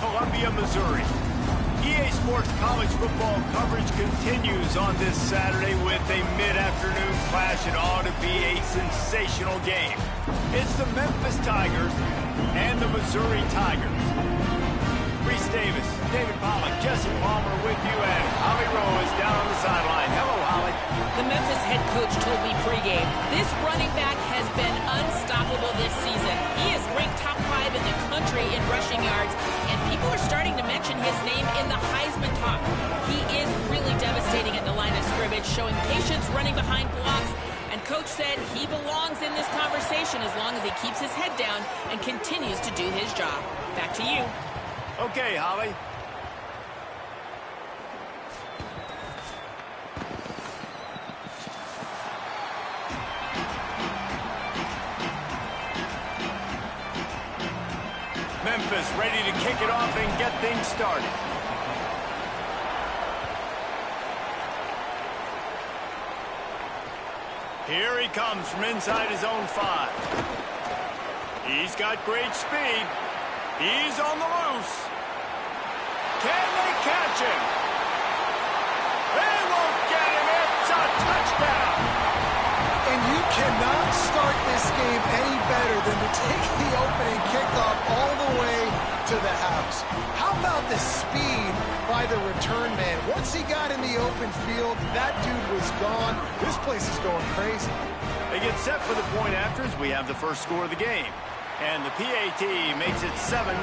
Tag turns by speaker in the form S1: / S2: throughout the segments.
S1: Columbia, Missouri. EA Sports college football coverage continues on this Saturday with a mid-afternoon clash. It ought to be a sensational game. It's the Memphis Tigers and the Missouri Tigers. Reese Davis, David Pollack, Jesse Palmer with you, and Holly Rowe is down on the sideline. Hello, Holly.
S2: The Memphis head coach told me pregame, this running back has been unstoppable this season. He is ranked top 5 in the country in rushing yards, and people are starting to mention his name in the Heisman talk. He is really devastating at the line of scrimmage, showing patience running behind blocks, and Coach said he belongs in this conversation as long as he keeps his head down and continues to do his job. Back to you.
S1: Okay, Holly. Memphis ready to kick it off and get things started. Here he comes from inside his own 5. He's got great speed. He's on the loose. Can they catch him? They won't get him. It's a touchdown.
S3: And you cannot start this game any better than to take the opening kickoff all the way to the house. How about the speed by the return man? Once he got in the open field, that dude was gone. This place is going crazy.
S1: They get set for the point afters. We have the first score of the game. And the PAT makes it 7-0.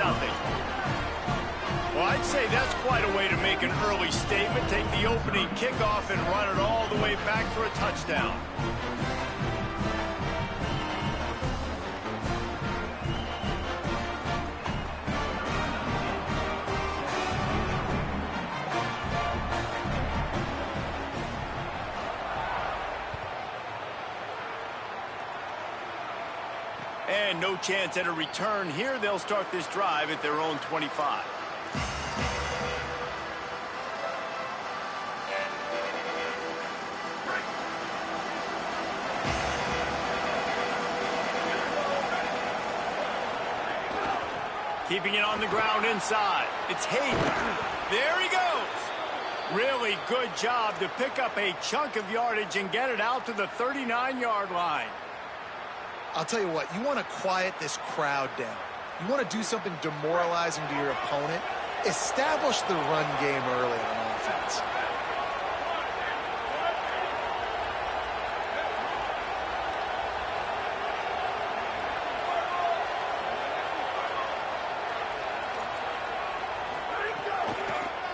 S1: Well, I'd say that's quite a way to make an early statement. Take the opening kickoff and run it all the way back for a touchdown. And no chance at a return here. They'll start this drive at their own 25. Keeping it on the ground inside. It's Hayden. There he goes. Really good job to pick up a chunk of yardage and get it out to the 39-yard line.
S3: I'll tell you what, you want to quiet this crowd down. You want to do something demoralizing to your opponent. Establish the run game early on offense.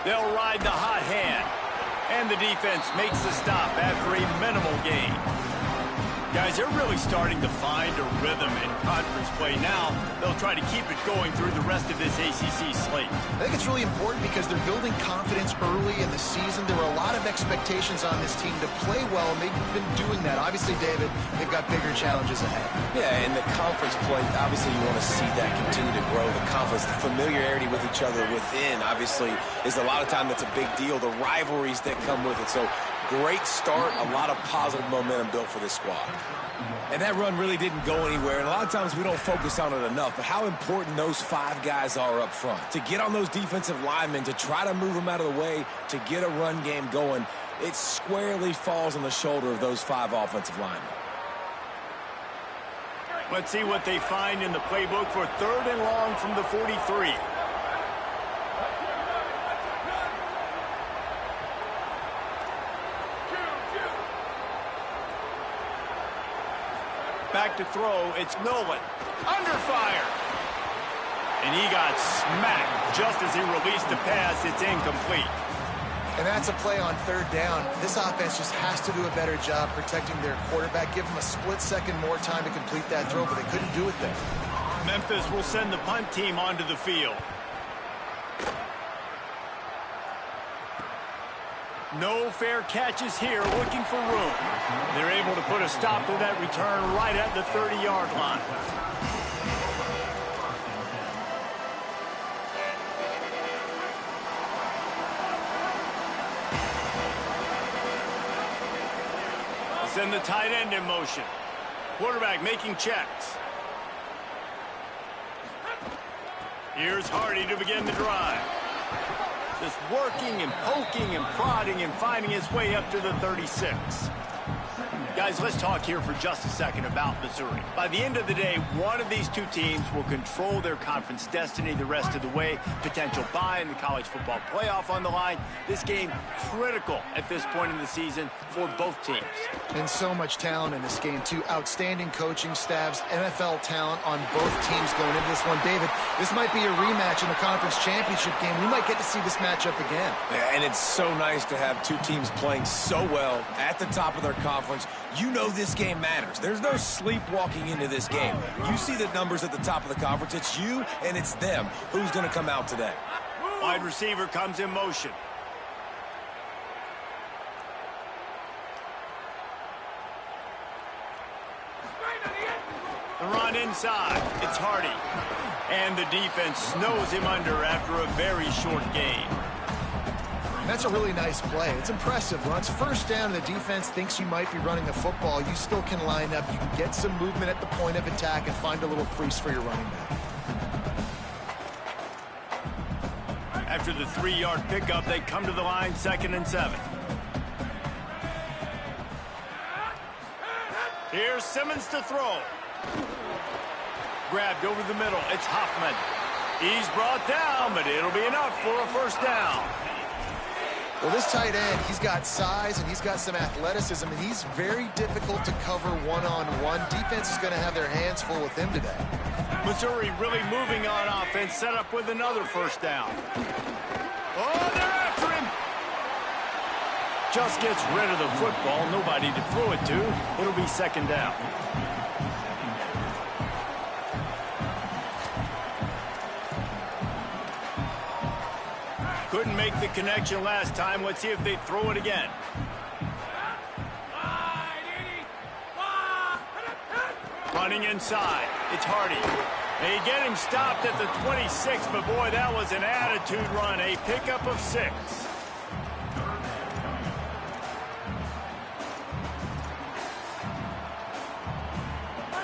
S1: They'll ride the hot hand. And the defense makes the stop after a minimal gain. Guys, they're really starting to find a rhythm in conference play now. They'll try to keep it going through the rest of this ACC slate.
S3: I think it's really important because they're building confidence early in the season. There were a lot of expectations on this team to play well, and they've been doing that. Obviously, David, they've got bigger challenges ahead.
S4: Yeah, in the conference play, obviously you want to see that continue to grow. The confidence, the familiarity with each other within, obviously, is a lot of time that's a big deal. The rivalries that come with it. So, great start, a lot of positive momentum built for this squad.
S5: And that run really didn't go anywhere, and a lot of times we don't focus on it enough, but how important those 5 guys are up front. To get on those defensive linemen, to try to move them out of the way, to get a run game going, it squarely falls on the shoulder of those 5 offensive linemen.
S1: Let's see what they find in the playbook for 3rd and long from the 43. Back to throw, it's Nolan. Under fire. And he got smacked just as he released the pass. It's incomplete.
S3: And that's a play on 3rd down. This offense just has to do a better job protecting their quarterback. Give them a split second more time to complete that throw, but they couldn't do it there.
S1: Memphis will send the punt team onto the field. No fair catches here, looking for room. They're able to put a stop to that return right at the 30-yard line. Send the tight end in motion. Quarterback making checks. Here's Hardy to begin the drive. Just working and poking and prodding and finding his way up to the 36. Guys, let's talk here for just a second about Missouri. By the end of the day, one of these two teams will control their conference destiny the rest of the way. Potential bye in the college football playoff on the line. This game critical at this point in the season for both teams.
S3: And so much talent in this game, too. Outstanding coaching staffs, NFL talent on both teams going into this one. David, this might be a rematch in the conference championship game. We might get to see this matchup again.
S5: Yeah, and it's so nice to have two teams playing so well at the top of their conference. You know this game matters. There's no sleepwalking into this game. You see the numbers at the top of the conference. It's you and it's them. Who's going to come out today?
S1: Wide receiver comes in motion. The run inside. It's Hardy. And the defense snows him under after a very short gain.
S3: That's a really nice play. It's impressive. When it's first down and the defense thinks you might be running the football, you still can line up. You can get some movement at the point of attack and find a little crease for your running back.
S1: After the 3-yard pickup, they come to the line 2nd and 7. Here's Simmons to throw. Grabbed over the middle. It's Hoffman. He's brought down, but it'll be enough for a first down.
S3: Well, this tight end, he's got size and he's got some athleticism, and he's very difficult to cover one-on-one. Defense is going to have their hands full with him today.
S1: Missouri really moving on offense, set up with another first down. Oh, they're after him. Just gets rid of the football. Nobody to throw it to. It'll be 2nd down. Couldn't make the connection last time. Let's see if they throw it again. Running inside. It's Hardy. They get him stopped at the 26, but boy, that was an attitude run. A pickup of 6.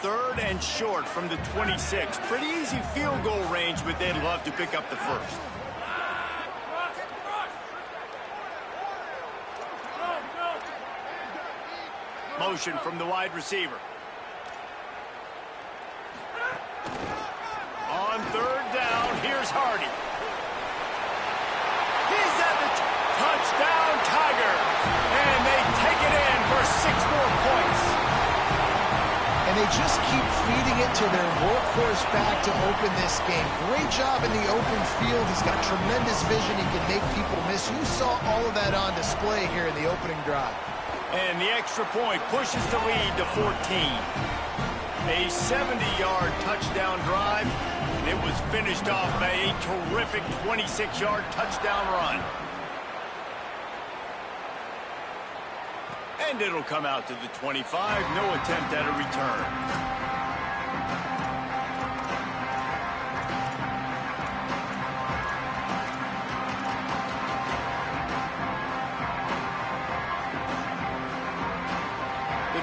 S1: Third and short from the 26. Pretty easy field goal range, but they'd love to pick up the first. Motion from the wide receiver. On 3rd down, here's Hardy. He's at the touchdown, Tiger. And they take it in for 6 more points.
S3: And they just keep feeding it to their workhorse back to open this game. Great job in the open field. He's got tremendous vision. He can make people miss. You saw all of that on display here in the opening drive.
S1: And the extra point pushes the lead to 14. A 70-yard touchdown drive. And it was finished off by a terrific 26-yard touchdown run. And it'll come out to the 25. No attempt at a return.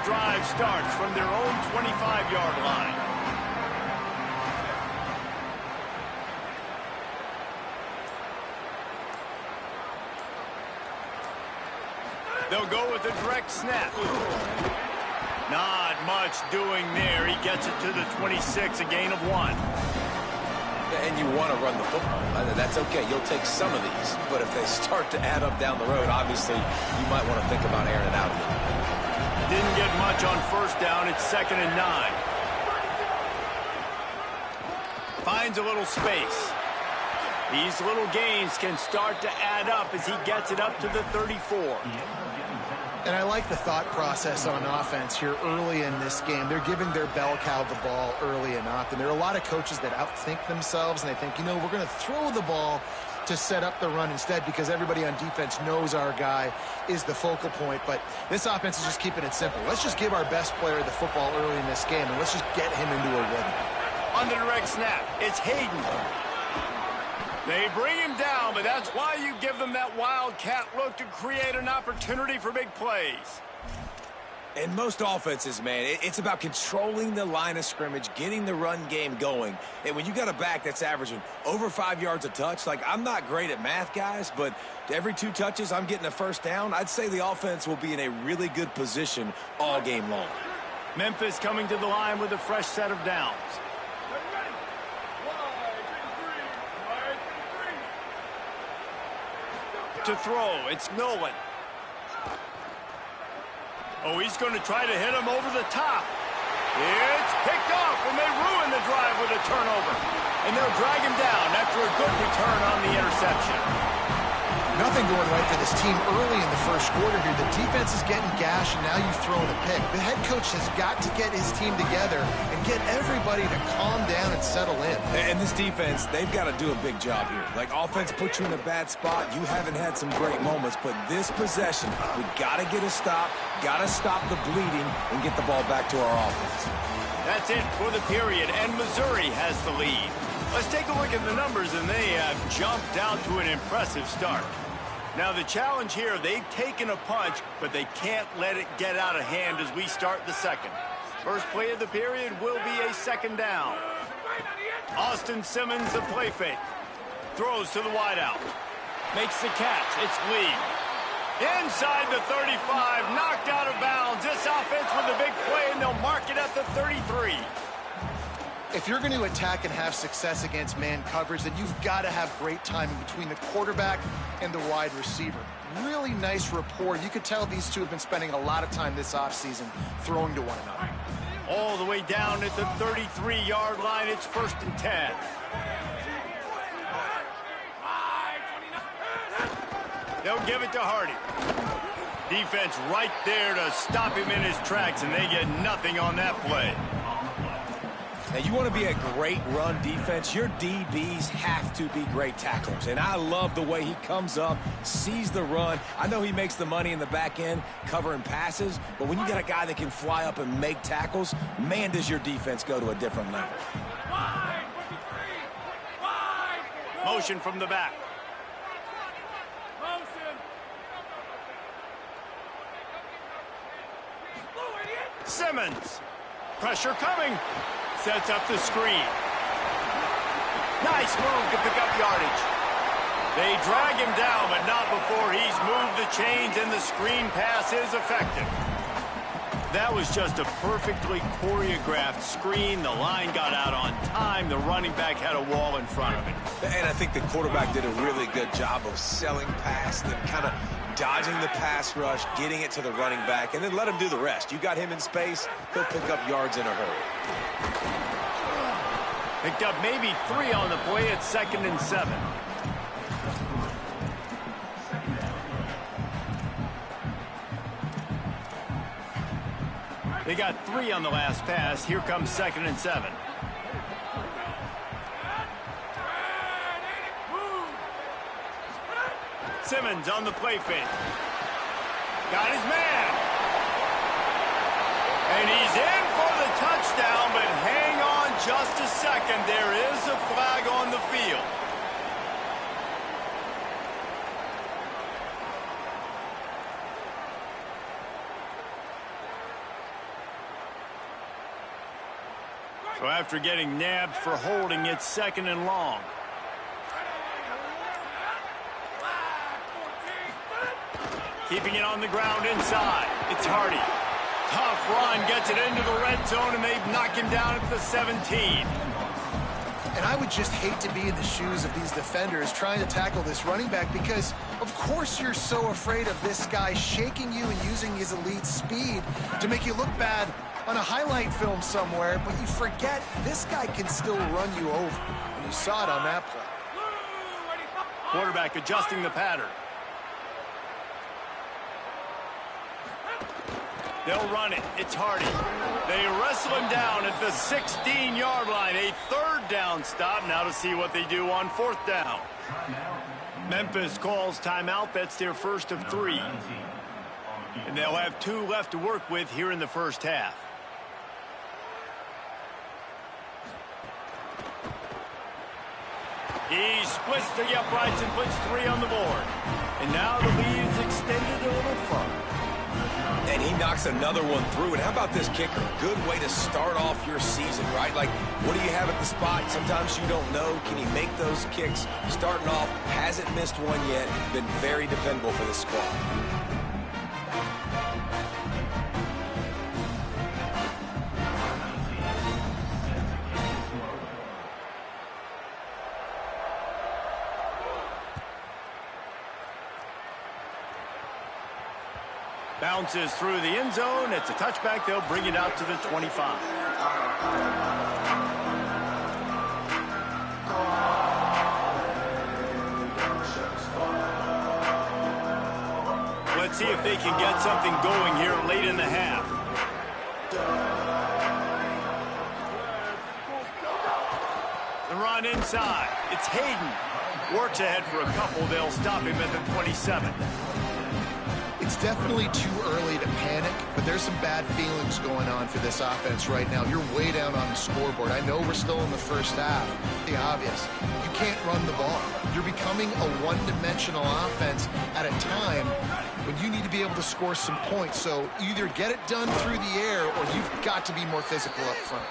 S1: Drive starts from their own 25-yard line. They'll go with a direct snap. Not much doing there. He gets it to the 26, a gain of 1.
S5: And you want to run the football. That's okay. You'll take some of these. But if they start to add up down the road, obviously, you might want to think about airing it out a little bit.
S1: Didn't get much on first down. It's 2nd and 9. Finds a little space. These little gains can start to add up as he gets it up to the 34.
S3: And I like the thought process on offense here early in this game. They're giving their bell cow the ball early and often. There are a lot of coaches that outthink themselves, and they think, you know, we're going to throw the ball to set up the run instead because everybody on defense knows our guy is the focal point. But this offense is just keeping it simple. Let's just give our best player the football early in this game, and let's just get him into a rhythm.
S1: On the direct snap, it's Hayden. They bring him down, but that's why you give them that wildcat look to create an opportunity for big plays.
S5: In most offenses, man, it's about controlling the line of scrimmage, getting the run game going. And when you got a back that's averaging over 5 yards a touch, like, I'm not great at math, guys, but every 2 touches I'm getting a first down, I'd say the offense will be in a really good position all game long.
S1: Memphis coming to the line with a fresh set of downs. To throw, it's Nolan. Oh, he's going to try to hit him over the top. It's picked off, and they ruin the drive with a turnover. And they'll drag him down after a good return on the interception.
S3: Nothing going right for this team early in the first quarter here. The defense is getting gashed, and now you've thrown a pick. The head coach has got to get his team together and get everybody to calm down and settle in.
S5: And this defense, they've got to do a big job here. Like, offense puts you in a bad spot. You haven't had some great moments, but this possession, we got to get a stop, got to stop the bleeding, and get the ball back to our offense.
S1: That's it for the period, and Missouri has the lead. Let's take a look at the numbers, and they have jumped out to an impressive start. Now, the challenge here, they've taken a punch, but they can't let it get out of hand as we start the second. First play of the period will be a second down. Austin Simmons, the play fake. Throws to the wideout. Makes the catch. It's Lee. Inside the 35, knocked out of bounds. This offense with a big play, and they'll mark it at the 33.
S3: If you're going to attack and have success against man coverage, then you've got to have great timing between the quarterback and the wide receiver. Really nice rapport. You could tell these two have been spending a lot of time this offseason throwing to one another.
S1: All the way down at the 33-yard line, it's 1st and 10. They'll give it to Hardy. Defense right there to stop him in his tracks, and they get nothing on that play.
S5: Now, you want to be a great run defense, your DBs have to be great tacklers. And I love the way he comes up, sees the run. I know he makes the money in the back end covering passes, but when you got a guy that can fly up and make tackles, man, does your defense go to a different level.
S1: Motion from the back. Simmons. Pressure coming. Sets up the screen. Nice move to pick up yardage. They drag him down, but not before he's moved the chains, and the screen pass is effective. That was just a perfectly choreographed screen. The line got out on time. The running back had a wall in front of it.
S5: And I think the quarterback did a really good job of selling past and kind of dodging the pass rush, getting it to the running back, and then let him do the rest. You got him in space, he'll pick up yards in a hurry.
S1: Picked up maybe 3 on the play at 2nd and 7. They got 3 on the last pass. Here comes 2nd and 7. Simmons on the play fake. Got his man. And he's in for the touchdown, but hang on just a second. There is a flag on the field. So after getting nabbed for holding, it's 2nd and long. Keeping it on the ground inside. It's Hardy. Tough run, gets it into the red zone, and they knock him down at the 17.
S3: And I would just hate to be in the shoes of these defenders trying to tackle this running back, because of course you're so afraid of this guy shaking you and using his elite speed to make you look bad on a highlight film somewhere, but you forget this guy can still run you over. And you saw it on that play.
S1: Quarterback adjusting the pattern. They'll run it. It's Hardy. They wrestle him down at the 16-yard line. A 3rd down stop. Now to see what they do on 4th down. Memphis calls timeout. That's their first of 3. And they'll have 2 left to work with here in the first half. He splits the uprights and puts 3 on the board. And now the lead is extended a little further.
S5: And he knocks another one through. And how about this kicker? Good way to start off your season, right? Like, what do you have at the spot? Sometimes you don't know. Can he make those kicks? Starting off, hasn't missed one yet. Been very dependable for this squad.
S1: Bounces through the end zone. It's a touchback. They'll bring it out to the 25. Let's see if they can get something going here late in the half. The run inside. It's Hayden. Works ahead for a couple. They'll stop him at the 27.
S3: It's definitely too early to panic, but there's some bad feelings going on for this offense right now. You're way down on the scoreboard. I know we're still in the first half. The obvious. You can't run the ball. You're becoming a one-dimensional offense at a time when you need to be able to score some points. So either get it done through the air or you've got to be more physical up front.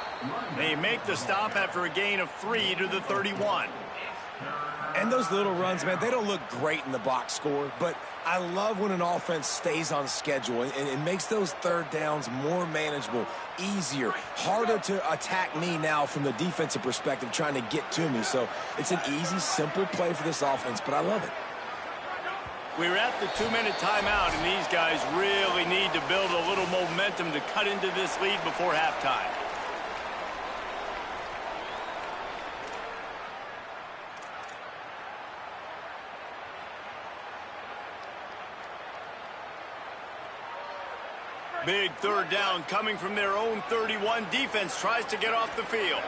S1: They make the stop after a gain of 3 to the 31.
S5: And those little runs, man, they don't look great in the box score, but I love when an offense stays on schedule and it makes those third downs more manageable, easier, harder to attack me now from the defensive perspective trying to get to me. So it's an easy, simple play for this offense, but I love it.
S1: We're at the 2-minute timeout, and these guys really need to build a little momentum to cut into this lead before halftime. Big third down coming from their own 31. Defense tries to get off the field.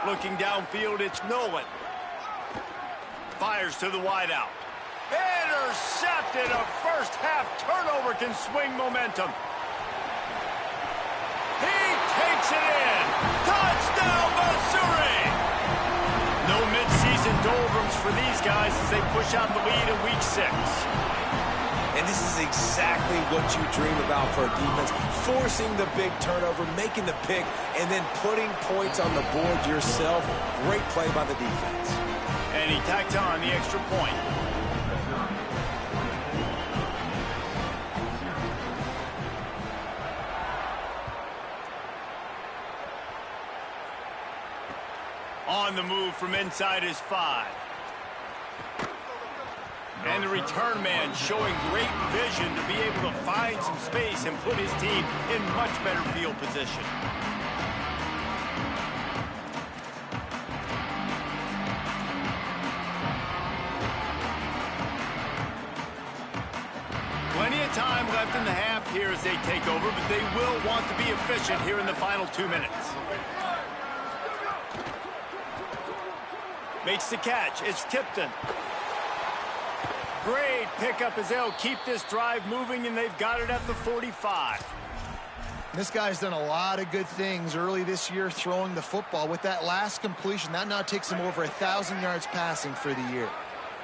S1: Looking downfield, it's Nolan. Fires to the wideout. Intercepted. A first half turnover can swing momentum. He takes it in. Touchdown, Missouri! No midseason doldrums for these guys as they push out the lead in week 6.
S5: And this is exactly what you dream about for a defense. Forcing the big turnover, making the pick, and then putting points on the board yourself. Great play by the defense.
S1: And he tacked on the extra point. On the move from inside his 5. And the return man showing great vision to be able to find some space and put his team in much better field position. Plenty of time left in the half here as they take over, but they will want to be efficient here in the final 2 minutes. Makes the catch. It's Tipton. Great pickup as they'll keep this drive moving, and they've got it at the 45.
S3: This guy's done a lot of good things early this year throwing the football. With that last completion, that now takes him over 1,000 yards passing for the year.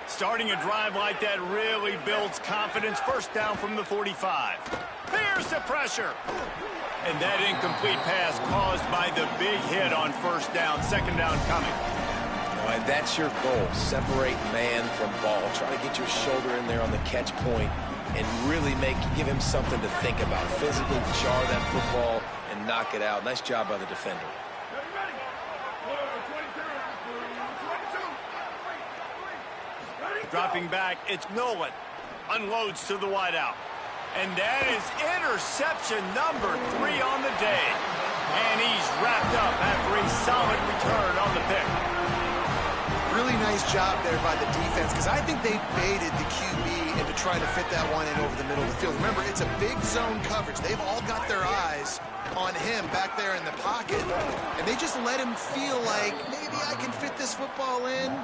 S1: Starting a drive like that really builds confidence. First down from the 45. There's the pressure. And that incomplete pass caused by the big hit on first down. Second down coming.
S5: And that's your goal. Separate man from ball. Try to get your shoulder in there on the catch point and really give him something to think about. Physically jar that football and knock it out. Nice job by the defender.
S1: Dropping back, it's Nolan. Unloads to the wideout. And that is interception number 3 on the day. And he's wrapped up after a solid return on the pick.
S3: Really nice job there by the defense, because I think they baited the QB into trying to fit that one in over the middle of the field. Remember, it's a big zone coverage. They've all got their eyes on him back there in the pocket, and they just let him feel like, maybe I can fit this football in.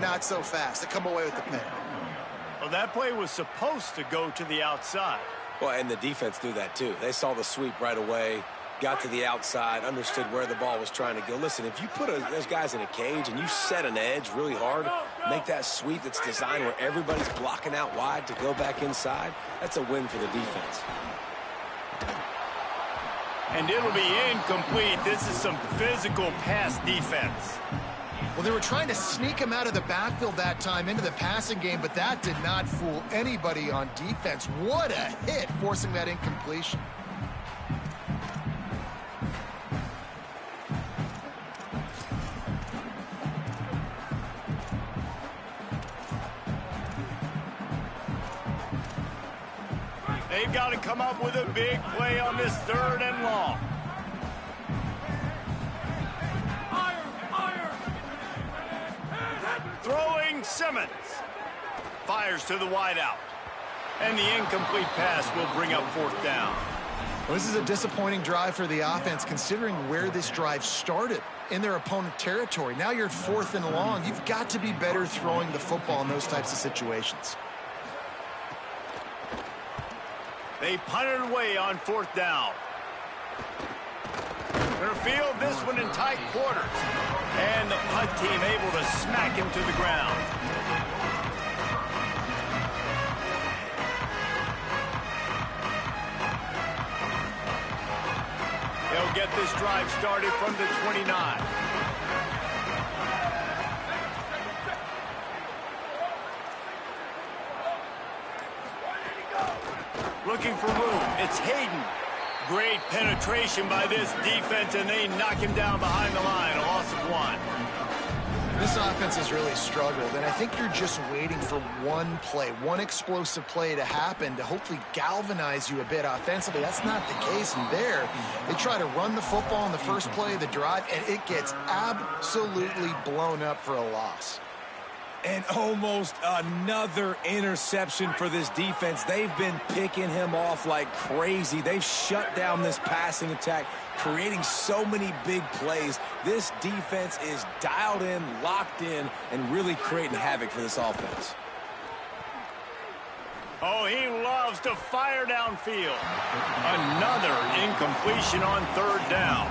S3: Not so fast. They come away with the pick.
S1: Well, that play was supposed to go to the outside.
S5: Well, and the defense knew that too. They saw the sweep right away, got to the outside, understood where the ball was trying to go. Listen, if you put those guys in a cage and you set an edge really hard, make that sweep that's designed where everybody's blocking out wide to go back inside, that's a win for the defense.
S1: And it'll be incomplete. This is some physical pass defense.
S3: Well, they were trying to sneak him out of the backfield that time into the passing game, but that did not fool anybody on defense. What a hit, forcing that incompletion.
S1: They've got to come up with a big play on this 3rd and long. Throwing Simmons. Fires to the wideout. And the incomplete pass will bring up 4th down.
S3: Well, this is a disappointing drive for the offense, considering where this drive started, in their opponent territory. Now you're at 4th and long. You've got to be better throwing the football in those types of situations.
S1: They punted away on 4th down. They'll field this one in tight quarters. And the punt team able to smack him to the ground. They'll get this drive started from the 29. Looking for room. It's Hayden. Great penetration by this defense, and they knock him down behind the line. A loss of 1.
S3: This offense has really struggled, and I think you're just waiting for one play, one explosive play to happen to hopefully galvanize you a bit offensively. That's not the case in there. They try to run the football in the first play of the drive, and it gets absolutely blown up for a loss.
S5: And almost another interception for this defense. They've been picking him off like crazy. They've shut down this passing attack, creating so many big plays. This defense is dialed in, locked in, and really creating havoc for this offense.
S1: Oh, he loves to fire downfield. Another incompletion on 3rd down.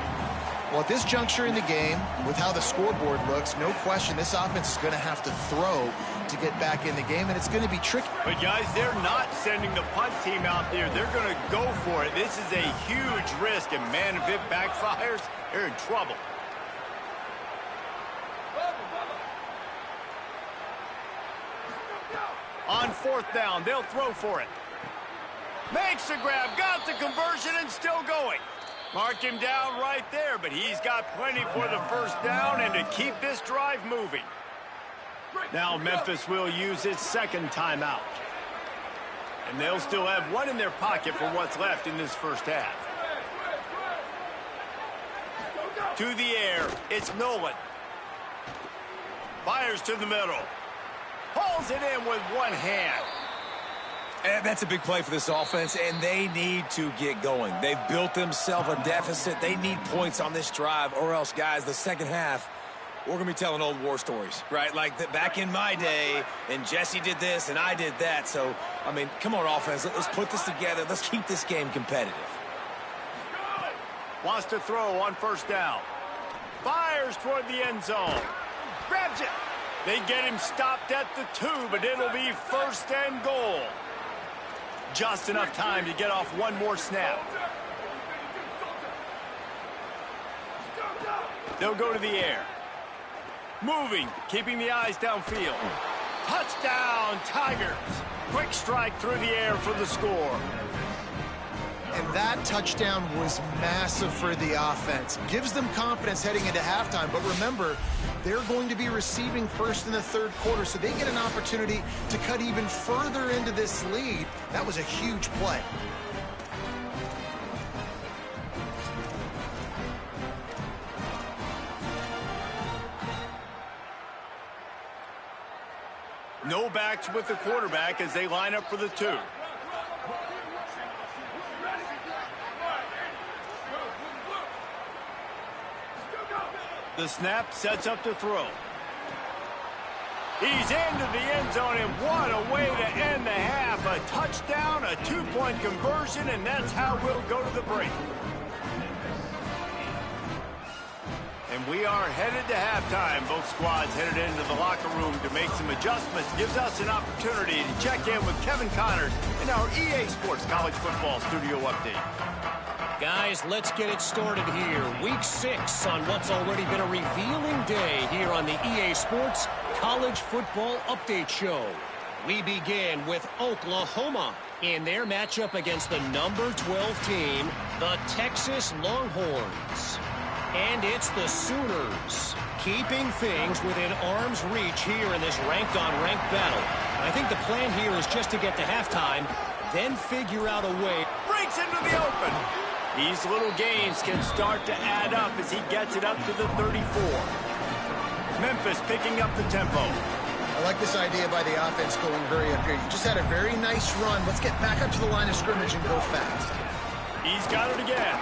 S3: Well, at this juncture in the game, with how the scoreboard looks, no question this offense is going to have to throw to get back in the game, and it's going to be tricky.
S1: But, guys, they're not sending the punt team out there. They're going to go for it. This is a huge risk, and, man, if it backfires, they're in trouble. On 4th down, they'll throw for it. Makes the grab, got the conversion, and still going. Mark him down right there, but he's got plenty for the 1st down and to keep this drive moving. Now Memphis will use his 2nd timeout. And they'll still have 1 in their pocket for what's left in this 1st half. To the air, it's Nolan. Fires to the middle. Pulls it in with one hand.
S5: And that's a big play for this offense, and they need to get going. They've built themselves a deficit. They need points on this drive, or else, guys, the second half, we're going to be telling old war stories, right? Like back in my day, and Jesse did this, and I did that. So, I mean, come on, offense. Let's put this together. Let's keep this game competitive.
S1: Wants to throw on 1st down. Fires toward the end zone. Grabs it. They get him stopped at the 2, but it'll be 1st and goal. Just enough time to get off one more snap. They'll go to the air. Moving, keeping the eyes downfield. Touchdown, Tigers. Quick strike through the air for the score.
S3: And that touchdown was massive for the offense. Gives them confidence heading into halftime. But remember, they're going to be receiving first in the 3rd quarter, so they get an opportunity to cut even further into this lead. That was a huge play.
S1: No backs with the quarterback as they line up for the 2. The snap sets up to throw. He's into the end zone, and what a way to end the half. A touchdown, a two-point conversion, and that's how we'll go to the break. And we are headed to halftime. Both squads headed into the locker room to make some adjustments. Gives us an opportunity to check in with Kevin Connors in our EA Sports College Football Studio Update.
S6: Guys, let's get it started here. Week 6 on what's already been a revealing day here on the EA Sports College Football Update Show. We begin with Oklahoma in their matchup against the number 12 team, the Texas Longhorns. And it's the Sooners, keeping things within arm's reach here in this ranked-on-ranked battle. I think the plan here is just to get to halftime, then figure out a way.
S1: Breaks into the open. These little gains can start to add up as he gets it up to the 34. Memphis picking up the tempo.
S3: I like this idea by the offense going hurry up here. You just had a very nice run. Let's get back up to the line of scrimmage and go fast.
S1: He's got it again.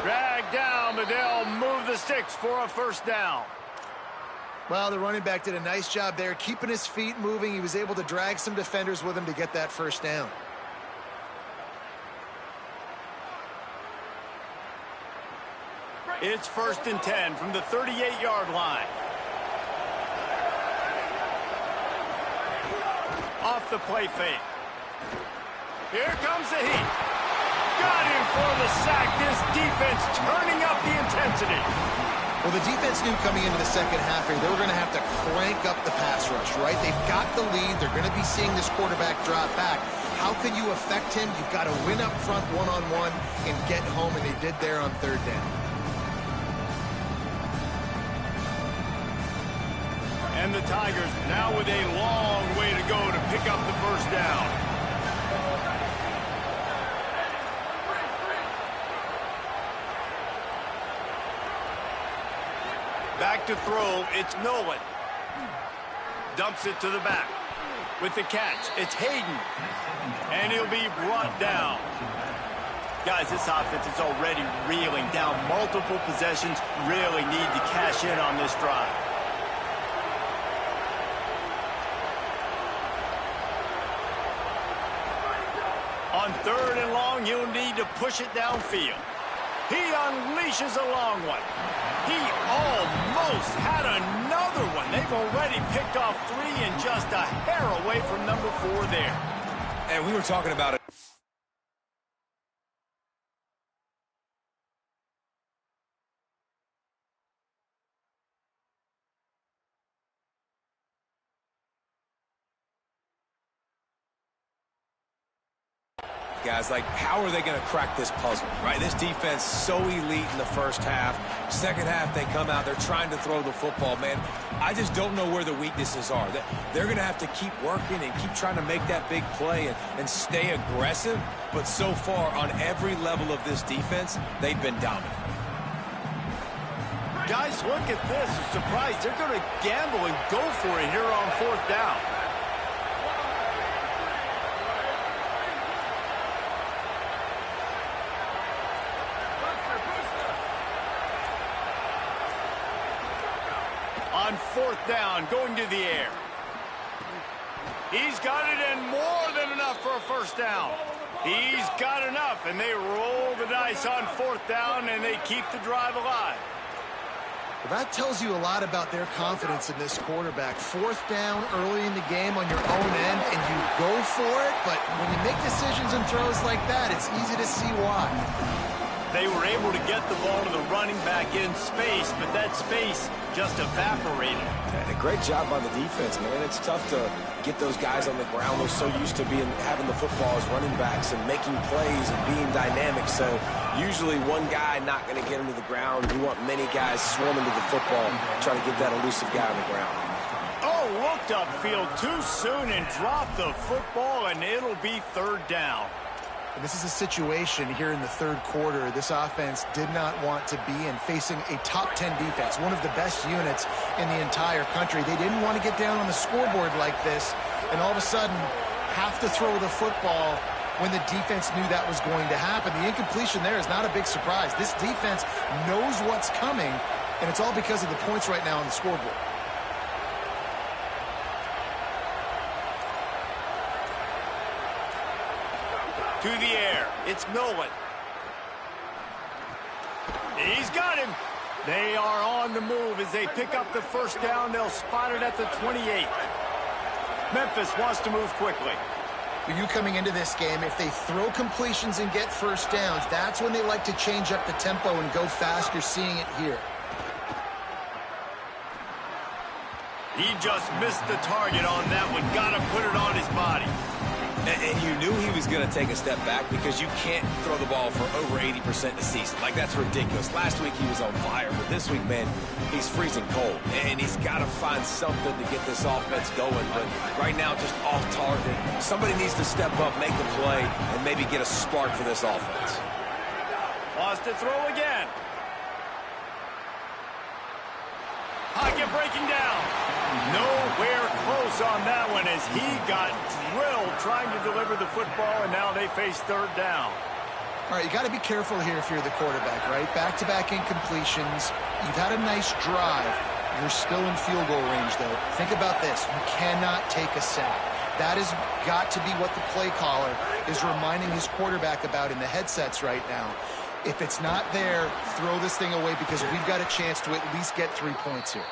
S1: Dragged down, but they'll move the sticks for a first down.
S3: Well, the running back did a nice job there, keeping his feet moving. He was able to drag some defenders with him to get that first down.
S1: It's 1st and 10 from the 38-yard line. Off the play fake. Here comes the heat. Got him for the sack. This defense turning up the intensity.
S3: Well, the defense knew coming into the second half here, they were going to have to crank up the pass rush, right? They've got the lead. They're going to be seeing this quarterback drop back. How can you affect him? You've got to win up front one-on-one and get home, and they did there on 3rd down.
S1: And the Tigers now with a long way to go to pick up the first down. Back to throw, it's Nolan. Dumps it to the back. With the catch, it's Hayden. And he'll be brought down. Guys, this offense is already reeling down multiple possessions. Really need to cash in on this drive. On 3rd and long, he'll need to push it downfield. He unleashes a long one. He almost had another one. They've already picked off 3 and just a hair away from number 4 there.
S5: And we were talking about it. Guys, like, how are they going to crack this puzzle, right? This defense so elite in the first half. Second half, they come out, they're trying to throw the football, man. I just don't know where the weaknesses are. They're going to have to keep working and keep trying to make that big play and stay aggressive. But so far, on every level of this defense, they've been dominant.
S1: Guys, look at this. I'm surprised. They're going to gamble and go for it here on 4th down. On 4th down, going to the air. He's got it in more than enough for a first down. He's got enough, and they roll the dice on 4th down, and they keep the drive alive.
S3: Well, that tells you a lot about their confidence in this quarterback. 4th down early in the game on your own end, and you go for it, but when you make decisions and throws like that, it's easy to see why.
S1: They were able to get the ball to the running back in space, but that space just evaporated.
S4: And a great job by the defense, man. It's tough to get those guys on the ground. They're so used to having the football as running backs and making plays and being dynamic. So usually one guy not going to get into the ground. You want many guys swarming to the football, trying to get that elusive guy on the ground.
S1: Oh, looked upfield too soon and dropped the football, and it'll be 3rd down.
S3: And this is a situation here in the 3rd quarter. This offense did not want to be in facing a top 10 defense, one of the best units in the entire country. They didn't want to get down on the scoreboard like this and all of a sudden have to throw the football when the defense knew that was going to happen. The incompletion there is not a big surprise. This defense knows what's coming, and it's all because of the points right now on the scoreboard.
S1: To the air. It's Nolan. He's got him. They are on the move as they pick up the first down. They'll spot it at the 28. Memphis wants to move quickly.
S3: You coming into this game, if they throw completions and get first downs, that's when they like to change up the tempo and go fast. You're seeing it here.
S1: He just missed the target on that one. Got to put it on his body.
S5: And you knew he was going to take a step back because you can't throw the ball for over 80% a season. Like, that's ridiculous. Last week he was on fire, but this week, man, he's freezing cold. And he's got to find something to get this offense going. But right now, just off target. Somebody needs to step up, make a play, and maybe get a spark for this offense.
S1: Wants to throw again. Pocket breaking down. Nowhere close on that one as he got drilled trying to deliver the football, and now they face third down.
S3: All right, you got to be careful here if you're the quarterback, right? Back-to-back incompletions. You've had a nice drive. You're still in field goal range, though. Think about this. You cannot take a sack. That has got to be what the play caller is reminding his quarterback about in the headsets right now. If it's not there, throw this thing away because we've got a chance to at least get 3 points here.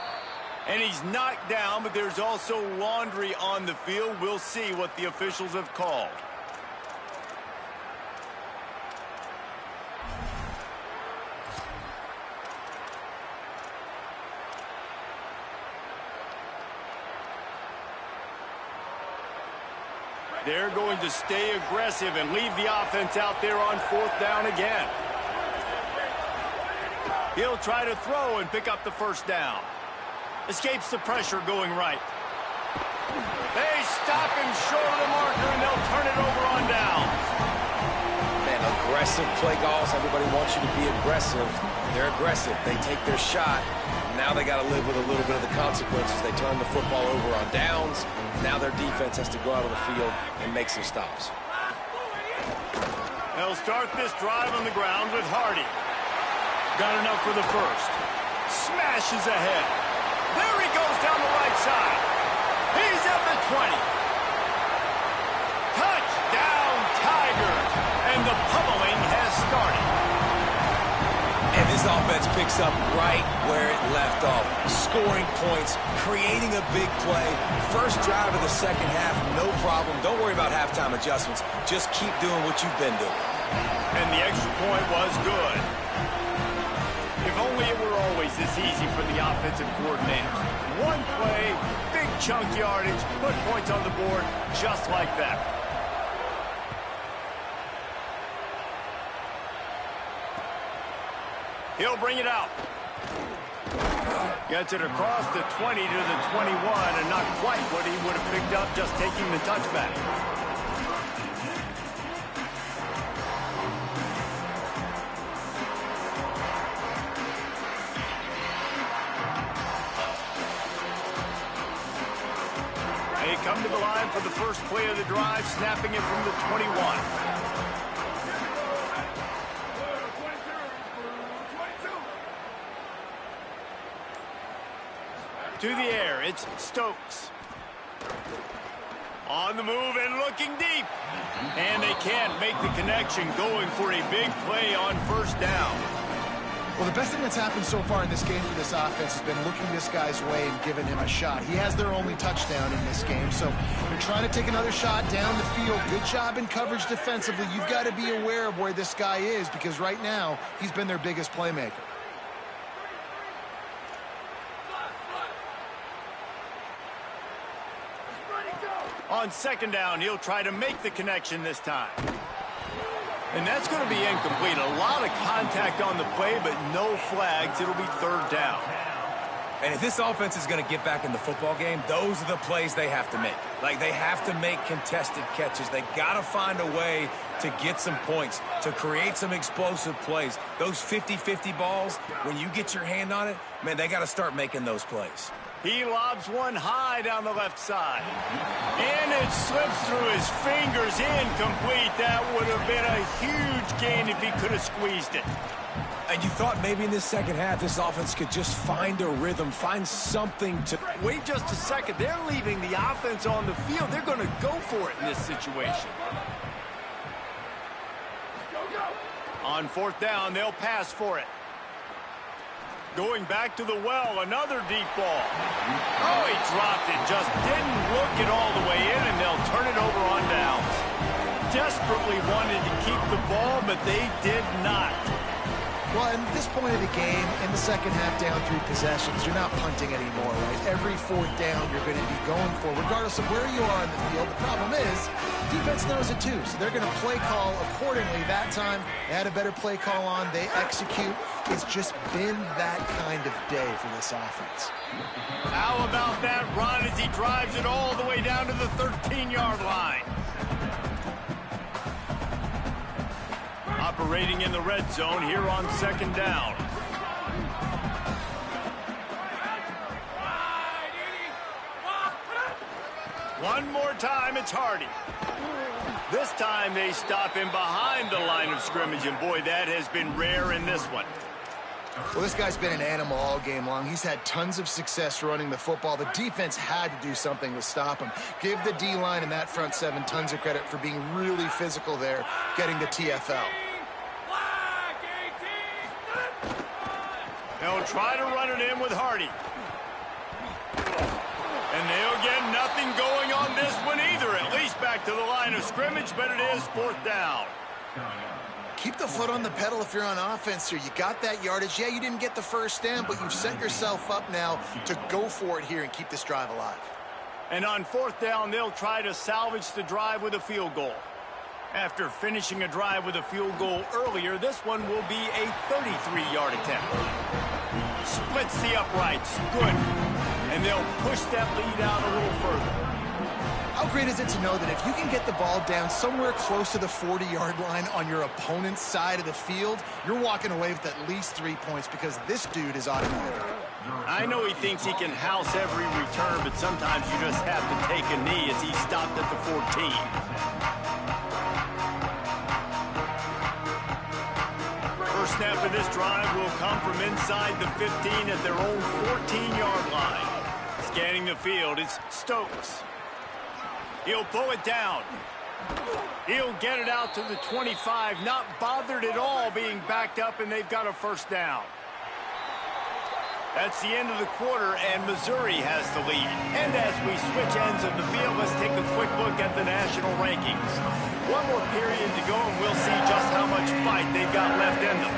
S1: And he's knocked down, but there's also laundry on the field. We'll see what the officials have called. They're going to stay aggressive and leave the offense out there on fourth down again. He'll try to throw and pick up the first down. Escapes the pressure going right. They stop him short of the marker, and they'll turn it over on downs.
S5: Man, aggressive play calls. Everybody wants you to be aggressive. They're aggressive. They take their shot. Now they got to live with a little bit of the consequences. They turn the football over on downs. Now their defense has to go out on the field and make some stops.
S1: They'll start this drive on the ground with Hardy. Got enough for the first. Smashes ahead. There he goes down the right side. He's at the 20. Touchdown, Tigers. And the pummeling has started.
S5: And this offense picks up right where it left off. Scoring points, creating a big play. First drive of the second half, no problem. Don't worry about halftime adjustments. Just keep doing what you've been doing.
S1: And the extra point was good. If only it were always this easy for the offensive coordinators. One play, big chunk yardage, put points on the board just like that. He'll bring it out. Gets it across the 20 to the 21, and not quite what he would have picked up just taking the touchback. They come to the line for the first play of the drive, snapping it from the 21. To the air, it's Stokes. On the move and looking deep. And they can't make the connection, going for a big play on first down.
S3: Well, the best thing that's happened so far in this game for this offense has been looking this guy's way and giving him a shot. He has their only touchdown in this game, so they're trying to take another shot down the field. Good job in coverage defensively. You've got to be aware of where this guy is because right now he's been their biggest playmaker.
S1: On second down, he'll try to make the connection this time. And that's going to be incomplete. A lot of contact on the play, but no flags. It'll be third down.
S5: And if this offense is going to get back in the football game, those are the plays they have to make. Like, they have to make contested catches. They got to find a way to get some points, to create some explosive plays. Those 50-50 balls, when you get your hand on it, man, they got to start making those plays.
S1: He lobs one high down the left side. And it slips through his fingers, incomplete. That would have been a huge gain if he could have squeezed it.
S5: And you thought maybe in this second half this offense could just find a rhythm, find something to...
S1: Wait just a second. They're leaving the offense on the field. They're going to go for it in this situation. On fourth down, they'll pass for it. Going back to the well, another deep ball. Oh, he dropped it. Just didn't look it all the way in, and they'll turn it over on downs. Desperately wanted to keep the ball, but they did not.
S3: Well, at this point of the game, in the second half down 3 possessions, you're not punting anymore, right? Every fourth down you're going to be going for, regardless of where you are in the field. The problem is, defense knows it too, so they're going to play call accordingly. That time, they had a better play call on. They execute. It's just been that kind of day for this offense.
S1: How about that run as he drives it all the way down to the 13-yard line? Operating in the red zone here on second down. One more time, it's Hardy. This time they stop him behind the line of scrimmage, and boy, that has been rare in this one.
S3: Well, this guy's been an animal all game long. He's had tons of success running the football. The defense had to do something to stop him. Give the D-line and that front seven tons of credit for being really physical there, getting the TFL.
S1: They'll try to run it in with Hardy. And they'll get nothing going on this one either, at least back to the line of scrimmage, but it is fourth down.
S3: Keep the foot on the pedal if you're on offense here. You got that yardage. Yeah, you didn't get the first down, but you've set yourself up now to go for it here and keep this drive alive.
S1: And on fourth down, they'll try to salvage the drive with a field goal. After finishing a drive with a field goal earlier, this one will be a 33-yard attempt. Splits the uprights. Good. And they'll push that lead out a little further.
S3: How great is it to know that if you can get the ball down somewhere close to the 40-yard line on your opponent's side of the field, you're walking away with at least 3 points because this dude is automatic.
S1: I know he thinks he can house every return, but sometimes you just have to take a knee as he stopped at the 14. First snap of this drive will come from inside the 15 at their own 14-yard line. Scanning the field, it's Stokes. He'll pull it down. He'll get it out to the 25, not bothered at all being backed up, and they've got a first down. That's the end of the quarter, and Missouri has the lead. And as we switch ends of the field, let's take a quick look at the national rankings. One more period to go, and we'll see just how much fight they've got left in them.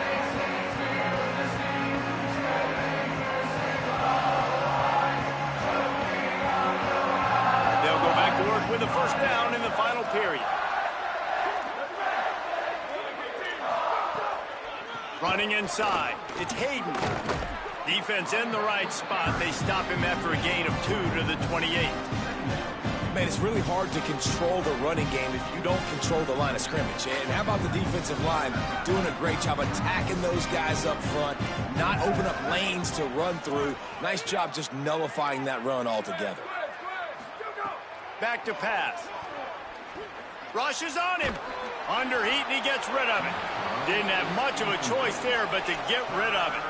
S1: They'll go back to work with a first down in the final period. Running inside, it's Hayden. Defense in the right spot. They stop him after a gain of 2 to the 28.
S5: Man, it's really hard to control the running game if you don't control the line of scrimmage. And how about the defensive line doing a great job attacking those guys up front, not open up lanes to run through. Nice job just nullifying that run altogether.
S1: Back to pass. Rushes on him. Under heat, and he gets rid of it. Didn't have much of a choice there, but to get rid of it.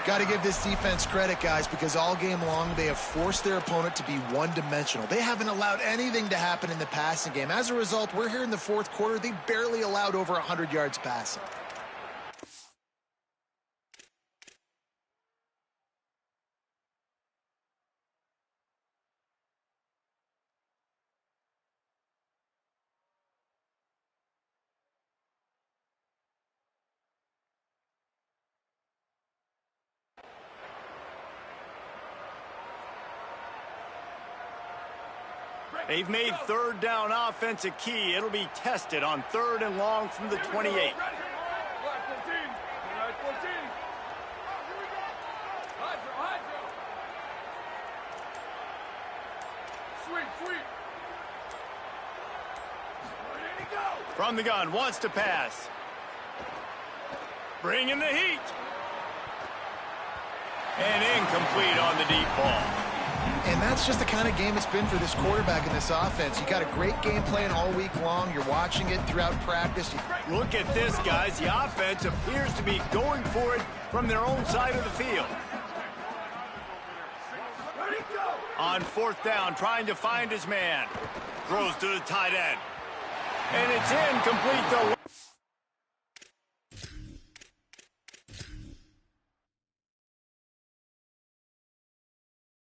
S3: Got to give this defense credit, guys, because all game long they have forced their opponent to be one-dimensional. They haven't allowed anything to happen in the passing game. As a result, we're here in the fourth quarter. They barely allowed over 100 yards passing.
S1: They've made third down offense a key. It'll be tested on 3rd and long from the 28. From the gun, wants to pass. Bringing the heat. And incomplete on the deep ball.
S3: And that's just the kind of game it's been for this quarterback in this offense. You got a great game plan all week long. You're watching it throughout practice.
S1: Look at this, guys. The offense appears to be going for it from their own side of the field. On 4th down, trying to find his man. Throws to the tight end. And it's incomplete to